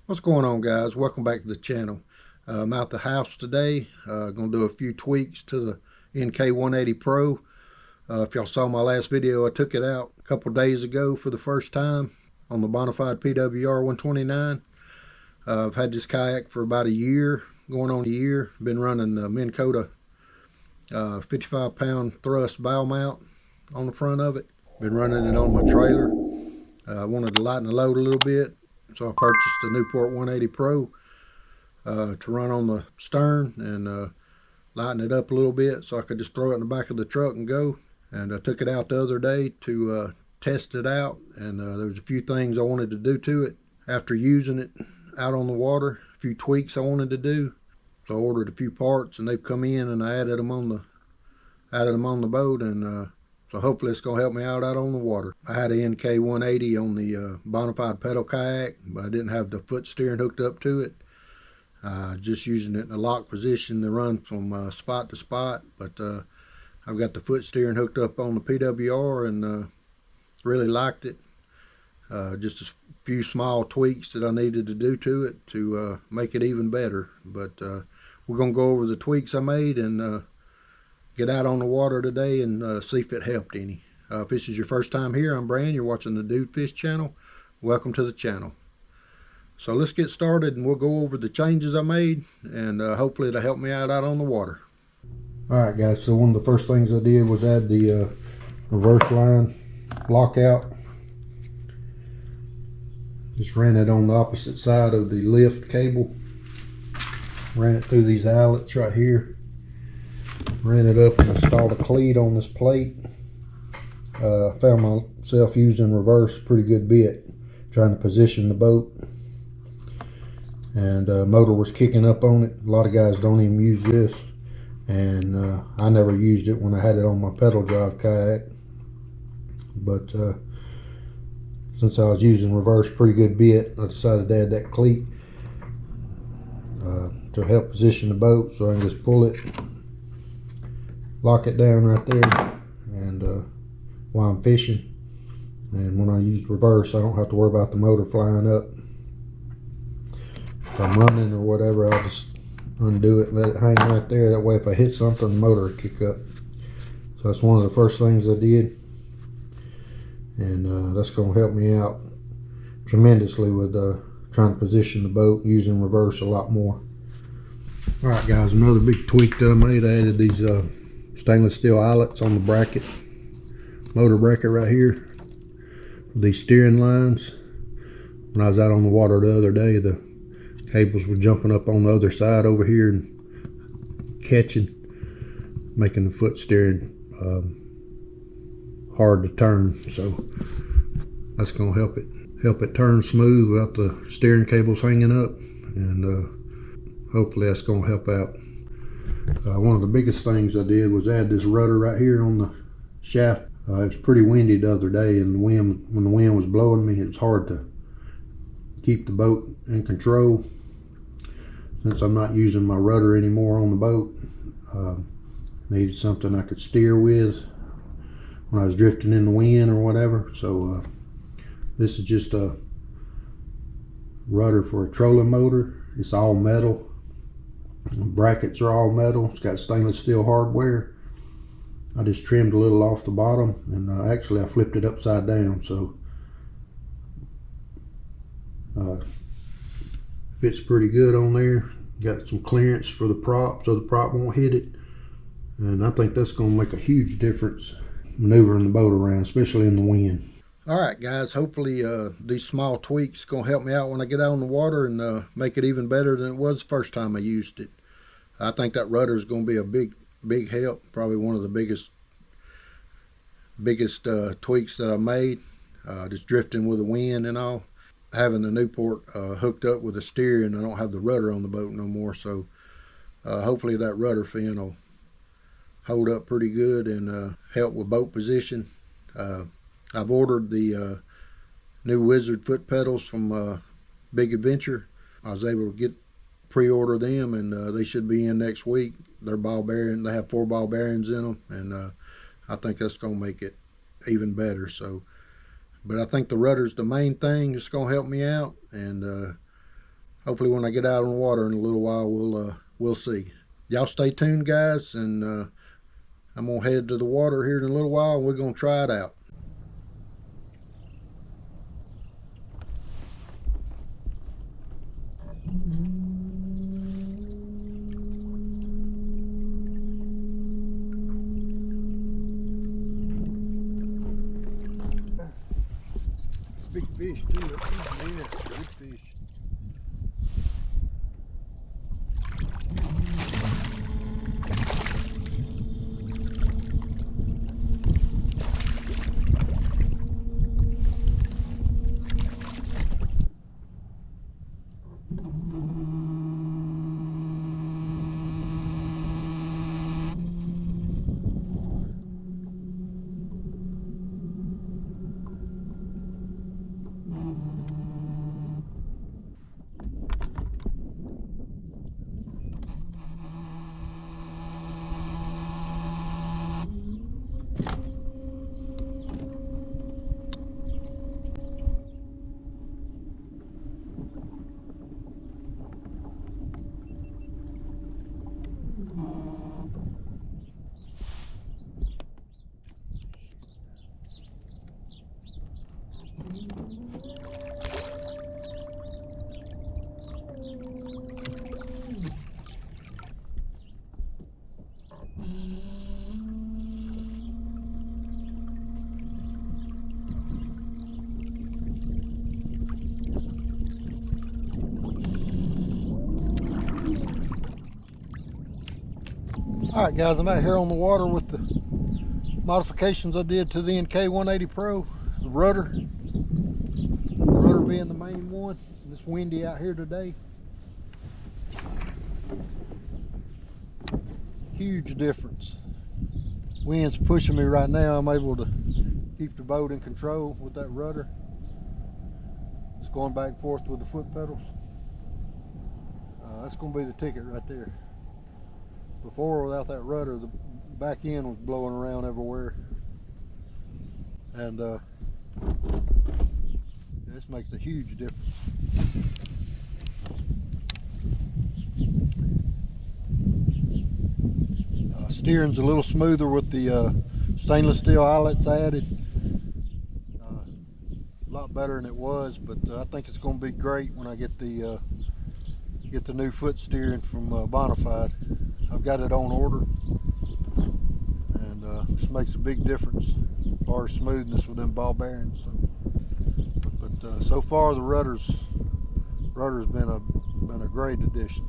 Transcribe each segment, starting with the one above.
What's going on, guys? Welcome back to the channel. I'm out the house today. Gonna do a few tweaks to the NK180 Pro. If y'all saw my last video, I took it out a couple days ago for the first time on the Bonafide PWR 129. I've had this kayak for about a year, going on a year. Been running the Minn Kota 55-pound thrust bow mount on the front of it. Been running it on my trailer. I wanted to lighten the load a little bit, so I purchased the Newport 180 Pro to run on the stern and lighten it up a little bit so I could just throw it in the back of the truck and go. And I took it out the other day to test it out, and there was a few things I wanted to do to it after using it out on the water. A few tweaks I wanted to do, so I ordered a few parts, and they've come in, and I added them on the boat, and so hopefully it's gonna help me out on the water. I had an NK180 on the Bonafide pedal kayak, but I didn't have the foot steering hooked up to it. Just using it in a lock position to run from spot to spot, but I've got the foot steering hooked up on the PWR and really liked it. Just a few small tweaks that I needed to do to it to make it even better, but we're gonna go over the tweaks I made and get out on the water today and see if it helped any. If this is your first time here, I'm Brand. You're watching the Dude Fish channel. Welcome to the channel. So let's get started, and we'll go over the changes I made, and hopefully it'll help me out on the water. Alright guys, so one of the first things I did was add the reverse line lockout. Just ran it on the opposite side of the lift cable. Ran it through these eyelets right here. Ran it up and installed a cleat on this plate. Found myself using reverse a pretty good bit, trying to position the boat. And motor was kicking up on it. A lot of guys don't even use this, and I never used it when I had it on my pedal drive kayak. But since I was using reverse a pretty good bit, I decided to add that cleat to help position the boat, so I can just pull it, lock it down right there, and while I'm fishing. And when I use reverse, I don't have to worry about the motor flying up. If I'm running or whatever, I'll just undo it and let it hang right there. That way if I hit something, the motor will kick up. So that's one of the first things I did, and that's going to help me out tremendously with trying to position the boat using reverse a lot more. Alright guys, another big tweak that I made, I added these stainless steel eyelets on the bracket, motor bracket right here, these steering lines. When I was out on the water the other day, the cables were jumping up on the other side over here and catching, making the foot steering hard to turn. So that's going to help it turn smooth without the steering cables hanging up, and hopefully that's going to help out. One of the biggest things I did was add this rudder right here on the shaft. It was pretty windy the other day, and when the wind was blowing me, it was hard to keep the boat in control. Since I'm not using my rudder anymore on the boat, needed something I could steer with when I was drifting in the wind or whatever. So this is just a rudder for a trolling motor. It's all metal. The brackets are all metal. It's got stainless steel hardware. I just trimmed a little off the bottom, and actually I flipped it upside down, so fits pretty good on there. Got some clearance for the prop so the prop won't hit it, and I think that's going to make a huge difference maneuvering the boat around, especially in the wind. Alright guys, hopefully these small tweaks going to help me out when I get out on the water and make it even better than it was the first time I used it. I think that rudder is going to be a big help, probably one of the biggest tweaks that I made, just drifting with the wind and all. Having the Newport hooked up with the steering, I don't have the rudder on the boat no more, so hopefully that rudder fin will hold up pretty good and help with boat position. I've ordered the new Wizard foot pedals from Big Adventure. I was able to get pre-order them, and they should be in next week. They're ball bearing. They have 4 ball bearings in them, and I think that's going to make it even better. So, but I think the rudder's the main thing that's going to help me out, and hopefully when I get out on the water in a little while, we'll see. Y'all stay tuned, guys, and I'm gonna head to the water here in a little while, and we're gonna try it out. Big fish too. Yeah, big fish. All right, guys, I'm out here on the water with the modifications I did to the NK180 Pro. The rudder being the main one. It's windy out here today. Huge difference. Wind's pushing me right now. I'm able to keep the boat in control with that rudder. It's going back and forth with the foot pedals. That's going to be the ticket right there. Before, without that rudder, the back end was blowing around everywhere, and this makes a huge difference. Steering's a little smoother with the stainless steel eyelets added. A lot better than it was, but I think it's going to be great when I get the new foot steering from Bonafide. I've got it on order, and this makes a big difference as far as smoothness with them ball bearings. But so far the rudder's been a great addition.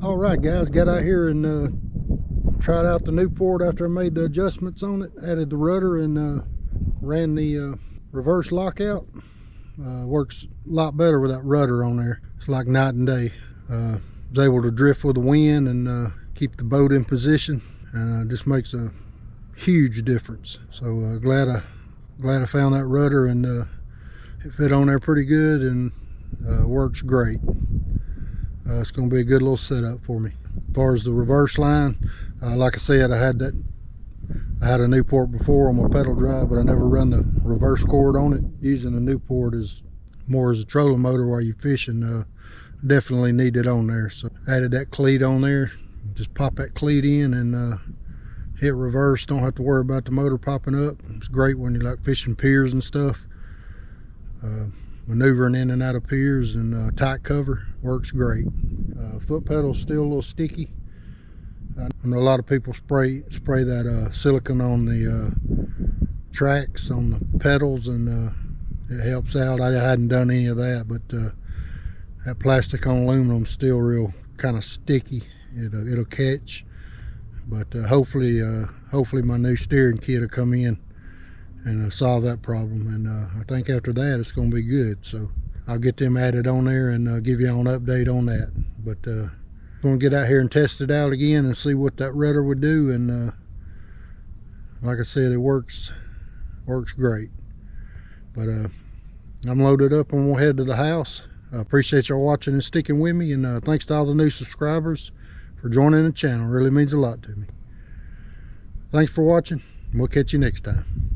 All right, guys, got out here and tried out the Newport after I made the adjustments on it. Added the rudder and ran the reverse lockout. Works a lot better with that rudder on there. It's like night and day. Was able to drift with the wind and keep the boat in position, and just makes a huge difference. So glad I found that rudder, and it fit on there pretty good, and works great. It's going to be a good little setup for me. As far as the reverse line, like I said, I had a Newport before on my pedal drive, but I never run the reverse cord on it. Using a Newport is more as a trolling motor while you're fishing. Definitely need it on there. So added that cleat on there. Just pop that cleat in and hit reverse. Don't have to worry about the motor popping up. It's great when you're like fishing piers and stuff. Maneuvering in and out of piers, and tight cover works great. Foot pedal's still a little sticky. I know a lot of people spray that silicone on the tracks on the pedals, and it helps out. I hadn't done any of that, but that plastic on aluminum is still real kind of sticky. It'll catch, but hopefully my new steering kit will come in and solve that problem, and I think after that it's going to be good. So I'll get them added on there and give you an update on that. But I'm going to get out here and test it out again and see what that rudder would do, and like I said, it works great. But I'm loaded up and we'll head to the house. I appreciate y'all watching and sticking with me, and thanks to all the new subscribers for joining the channel. It really means a lot to me. Thanks for watching. We'll catch you next time.